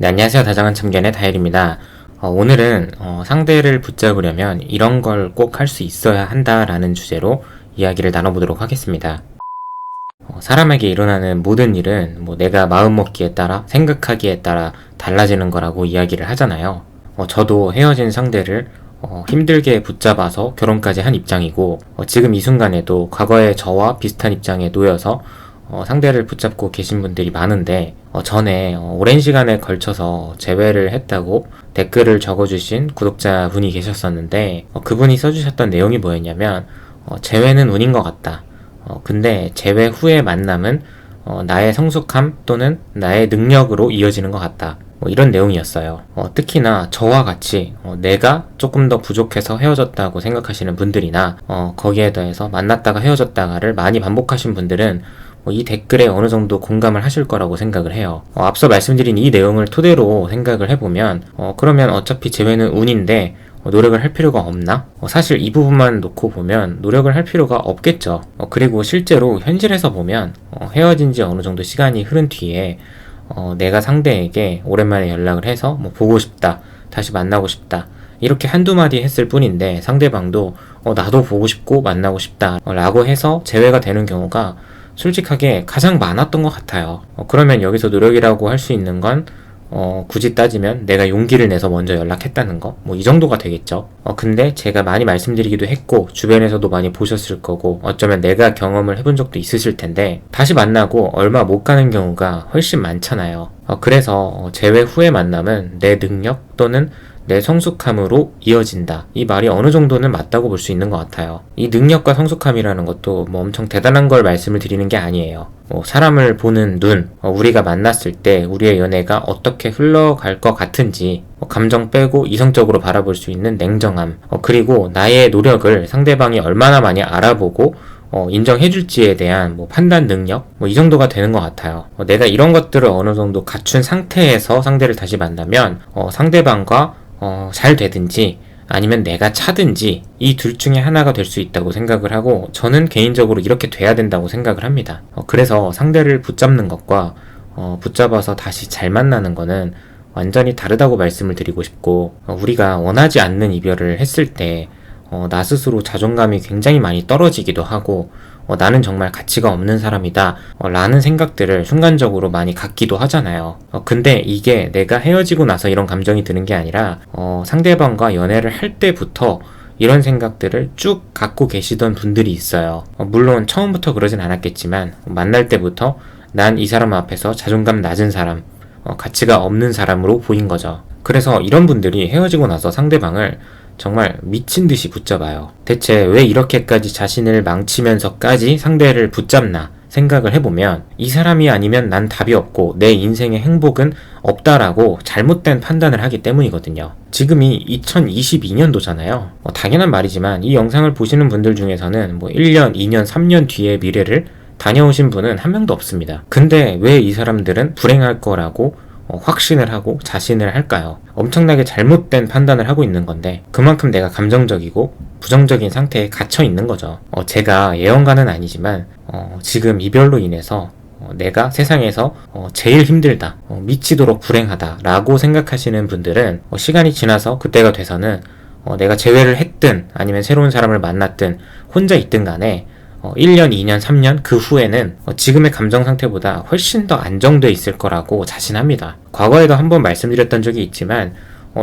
네, 안녕하세요. 다정한 참견의 다일입니다. 오늘은 상대를 붙잡으려면 이런 걸 꼭 할 수 있어야 한다라는 주제로 이야기를 나눠보도록 하겠습니다. 사람에게 일어나는 모든 일은 내가 마음먹기에 따라 생각하기에 따라 달라지는 거라고 이야기를 하잖아요. 저도 헤어진 상대를 힘들게 붙잡아서 결혼까지 한 입장이고 지금 이 순간에도 과거의 저와 비슷한 입장에 놓여서 상대를 붙잡고 계신 분들이 많은데 전에 오랜 시간에 걸쳐서 재회를 했다고 댓글을 적어주신 구독자분이 계셨었는데 그분이 써주셨던 내용이 뭐였냐면 재회는 운인 것 같다. 근데 재회 후의 만남은 나의 성숙함 또는 나의 능력으로 이어지는 것 같다. 이런 내용이었어요. 특히나 저와 같이 내가 조금 더 부족해서 헤어졌다고 생각하시는 분들이나 거기에 더해서 만났다가 헤어졌다가를 많이 반복하신 분들은 이 댓글에 어느 정도 공감을 하실 거라고 생각을 해요. 앞서 말씀드린 이 내용을 토대로 생각을 해보면 그러면 어차피 재회는 운인데 노력을 할 필요가 없나? 사실 이 부분만 놓고 보면 노력을 할 필요가 없겠죠. 그리고 실제로 현실에서 보면 헤어진 지 어느 정도 시간이 흐른 뒤에 내가 상대에게 오랜만에 연락을 해서 보고 싶다, 다시 만나고 싶다 이렇게 한두 마디 했을 뿐인데 상대방도 나도 보고 싶고 만나고 싶다 라고 해서 재회가 되는 경우가 솔직하게 가장 많았던 것 같아요. 그러면 여기서 노력이라고 할 수 있는 건 굳이 따지면 내가 용기를 내서 먼저 연락했다는 거 이 정도가 되겠죠. 근데 제가 많이 말씀드리기도 했고 주변에서도 많이 보셨을 거고 어쩌면 내가 경험을 해본 적도 있으실 텐데 다시 만나고 얼마 못 가는 경우가 훨씬 많잖아요. 그래서 재회 후의 만남은 내 능력 또는 내 성숙함으로 이어진다. 이 말이 어느 정도는 맞다고 볼 수 있는 것 같아요. 이 능력과 성숙함이라는 것도 엄청 대단한 걸 말씀을 드리는 게 아니에요. 사람을 보는 눈, 우리가 만났을 때 우리의 연애가 어떻게 흘러갈 것 같은지 감정 빼고 이성적으로 바라볼 수 있는 냉정함, 그리고 나의 노력을 상대방이 얼마나 많이 알아보고 인정해줄지에 대한 판단 능력 이 정도가 되는 것 같아요. 내가 이런 것들을 어느 정도 갖춘 상태에서 상대를 다시 만나면 상대방과 잘 되든지 아니면 내가 차든지 이 둘 중에 하나가 될 수 있다고 생각을 하고 저는 개인적으로 이렇게 돼야 된다고 생각을 합니다. 그래서 상대를 붙잡는 것과 붙잡아서 다시 잘 만나는 거는 완전히 다르다고 말씀을 드리고 싶고 우리가 원하지 않는 이별을 했을 때 나 스스로 자존감이 굉장히 많이 떨어지기도 하고 나는 정말 가치가 없는 사람이다 라는 생각들을 순간적으로 많이 갖기도 하잖아요. 근데 이게 내가 헤어지고 나서 이런 감정이 드는 게 아니라 상대방과 연애를 할 때부터 이런 생각들을 쭉 갖고 계시던 분들이 있어요. 물론 처음부터 그러진 않았겠지만 만날 때부터 난 이 사람 앞에서 자존감 낮은 사람, 가치가 없는 사람으로 보인 거죠. 그래서 이런 분들이 헤어지고 나서 상대방을 정말 미친 듯이 붙잡아요. 대체 왜 이렇게까지 자신을 망치면서까지 상대를 붙잡나 생각을 해보면 이 사람이 아니면 난 답이 없고 내 인생의 행복은 없다라고 잘못된 판단을 하기 때문이거든요. 지금이 2022년도잖아요. 당연한 말이지만 이 영상을 보시는 분들 중에서는 1년, 2년, 3년 뒤의 미래를 다녀오신 분은 한 명도 없습니다. 근데 왜 이 사람들은 불행할 거라고 확신을 하고 자신을 할까요? 엄청나게 잘못된 판단을 하고 있는 건데 그만큼 내가 감정적이고 부정적인 상태에 갇혀 있는 거죠. 제가 예언가는 아니지만 지금 이별로 인해서 내가 세상에서 제일 힘들다, 미치도록 불행하다 라고 생각하시는 분들은 시간이 지나서 그때가 돼서는 내가 재회를 했든 아니면 새로운 사람을 만났든 혼자 있든 간에 1년, 2년, 3년 그 후에는 지금의 감정 상태보다 훨씬 더 안정돼 있을 거라고 자신합니다. 과거에도 한번 말씀드렸던 적이 있지만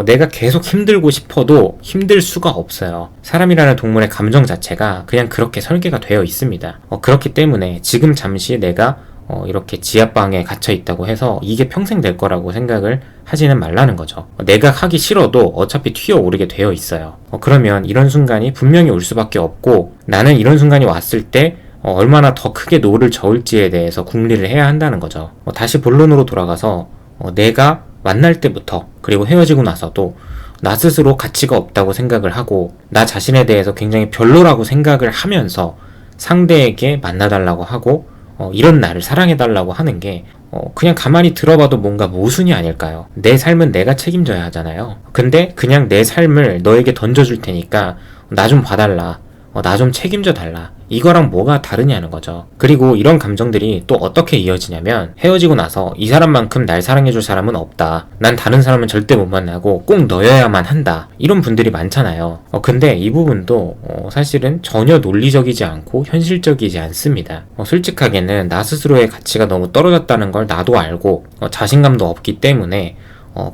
내가 계속 힘들고 싶어도 힘들 수가 없어요. 사람이라는 동물의 감정 자체가 그냥 그렇게 설계가 되어 있습니다. 그렇기 때문에 지금 잠시 내가 이렇게 지하방에 갇혀 있다고 해서 이게 평생 될 거라고 생각을 하지는 말라는 거죠. 내가 하기 싫어도 어차피 튀어오르게 되어 있어요. 그러면 이런 순간이 분명히 올 수밖에 없고 나는 이런 순간이 왔을 때 얼마나 더 크게 노를 저을지에 대해서 궁리를 해야 한다는 거죠. 다시 본론으로 돌아가서 내가 만날 때부터 그리고 헤어지고 나서도 나 스스로 가치가 없다고 생각을 하고 나 자신에 대해서 굉장히 별로라고 생각을 하면서 상대에게 만나달라고 하고 이런 나를 사랑해달라고 하는 게 그냥 가만히 들어봐도 뭔가 모순이 아닐까요? 내 삶은 내가 책임져야 하잖아요. 근데 그냥 내 삶을 너에게 던져줄 테니까 나 좀 봐달라, 나 좀 책임져 달라. 이거랑 뭐가 다르냐는 거죠. 그리고 이런 감정들이 또 어떻게 이어지냐면 헤어지고 나서 이 사람만큼 날 사랑해줄 사람은 없다. 난 다른 사람은 절대 못 만나고 꼭 너여야만 한다. 이런 분들이 많잖아요. 근데 이 부분도 사실은 전혀 논리적이지 않고 현실적이지 않습니다. 솔직하게는 나 스스로의 가치가 너무 떨어졌다는 걸 나도 알고 자신감도 없기 때문에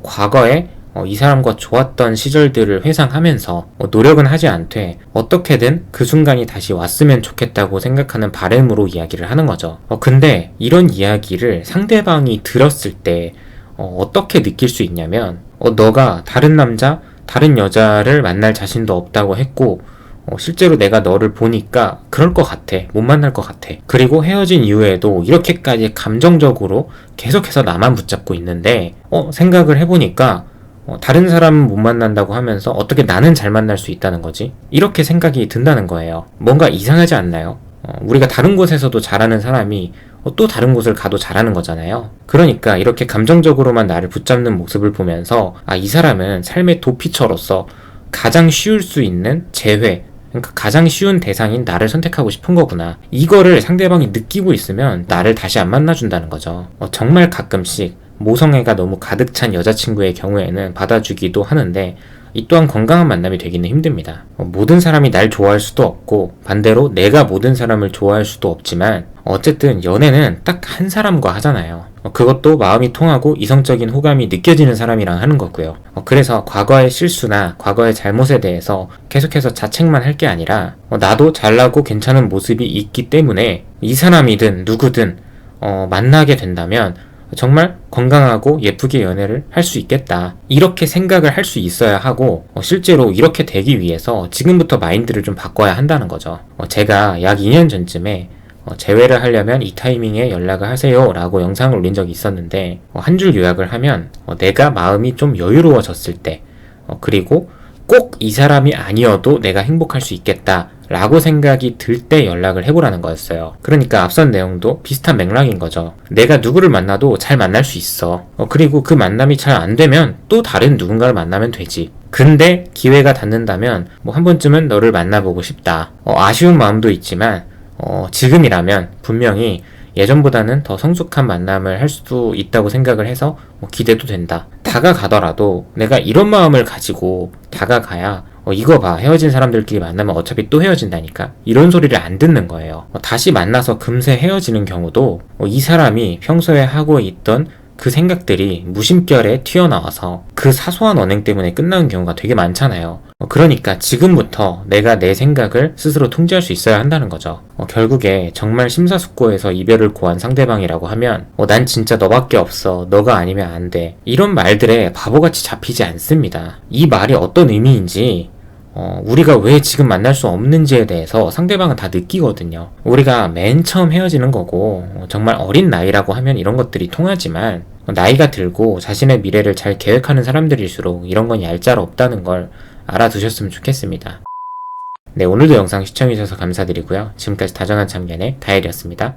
과거에 이 사람과 좋았던 시절들을 회상하면서 노력은 하지 않되 어떻게든 그 순간이 다시 왔으면 좋겠다고 생각하는 바람으로 이야기를 하는 거죠. 근데 이런 이야기를 상대방이 들었을 때 어떻게 느낄 수 있냐면 너가 다른 남자, 다른 여자를 만날 자신도 없다고 했고 실제로 내가 너를 보니까 그럴 것 같아. 못 만날 것 같아. 그리고 헤어진 이후에도 이렇게까지 감정적으로 계속해서 나만 붙잡고 있는데 생각을 해보니까 다른 사람은 못 만난다고 하면서 어떻게 나는 잘 만날 수 있다는 거지? 이렇게 생각이 든다는 거예요. 뭔가 이상하지 않나요? 우리가 다른 곳에서도 잘하는 사람이 또 다른 곳을 가도 잘하는 거잖아요. 그러니까 이렇게 감정적으로만 나를 붙잡는 모습을 보면서 이 사람은 삶의 도피처로서 가장 쉬울 수 있는 재회, 그러니까 가장 쉬운 대상인 나를 선택하고 싶은 거구나. 이거를 상대방이 느끼고 있으면 나를 다시 안 만나준다는 거죠. 정말 가끔씩 모성애가 너무 가득 찬 여자친구의 경우에는 받아주기도 하는데 이 또한 건강한 만남이 되기는 힘듭니다. 모든 사람이 날 좋아할 수도 없고 반대로 내가 모든 사람을 좋아할 수도 없지만 어쨌든 연애는 딱 한 사람과 하잖아요. 그것도 마음이 통하고 이성적인 호감이 느껴지는 사람이랑 하는 거고요. 그래서 과거의 실수나 과거의 잘못에 대해서 계속해서 자책만 할 게 아니라 나도 잘나고 괜찮은 모습이 있기 때문에 이 사람이든 누구든 만나게 된다면 정말 건강하고 예쁘게 연애를 할 수 있겠다. 이렇게 생각을 할 수 있어야 하고 실제로 이렇게 되기 위해서 지금부터 마인드를 좀 바꿔야 한다는 거죠. 제가 약 2년 전쯤에 재회를 하려면 이 타이밍에 연락을 하세요 라고 영상을 올린 적이 있었는데 한 줄 요약을 하면 내가 마음이 좀 여유로워졌을 때 그리고 꼭 이 사람이 아니어도 내가 행복할 수 있겠다 라고 생각이 들 때 연락을 해보라는 거였어요. 그러니까 앞선 내용도 비슷한 맥락인 거죠. 내가 누구를 만나도 잘 만날 수 있어. 그리고 그 만남이 잘 안 되면 또 다른 누군가를 만나면 되지. 근데 기회가 닿는다면 한 번쯤은 너를 만나보고 싶다. 아쉬운 마음도 있지만 지금이라면 분명히 예전보다는 더 성숙한 만남을 할 수도 있다고 생각을 해서 기대도 된다. 다가가더라도 내가 이런 마음을 가지고 다가가야 이거 봐, 헤어진 사람들끼리 만나면 어차피 또 헤어진다니까. 이런 소리를 안 듣는 거예요. 다시 만나서 금세 헤어지는 경우도 이 사람이 평소에 하고 있던 그 생각들이 무심결에 튀어나와서 그 사소한 언행 때문에 끝나는 경우가 되게 많잖아요. 그러니까 지금부터 내가 내 생각을 스스로 통제할 수 있어야 한다는 거죠. 결국에 정말 심사숙고해서 이별을 고한 상대방이라고 하면 난 진짜 너밖에 없어. 너가 아니면 안 돼. 이런 말들에 바보같이 잡히지 않습니다. 이 말이 어떤 의미인지 우리가 왜 지금 만날 수 없는지에 대해서 상대방은 다 느끼거든요. 우리가 맨 처음 헤어지는 거고 정말 어린 나이라고 하면 이런 것들이 통하지만 나이가 들고 자신의 미래를 잘 계획하는 사람들일수록 이런 건 얄짤 없다는 걸 알아두셨으면 좋겠습니다. 네, 오늘도 영상 시청해주셔서 감사드리고요. 지금까지 다정한 참견의 다엘이었습니다.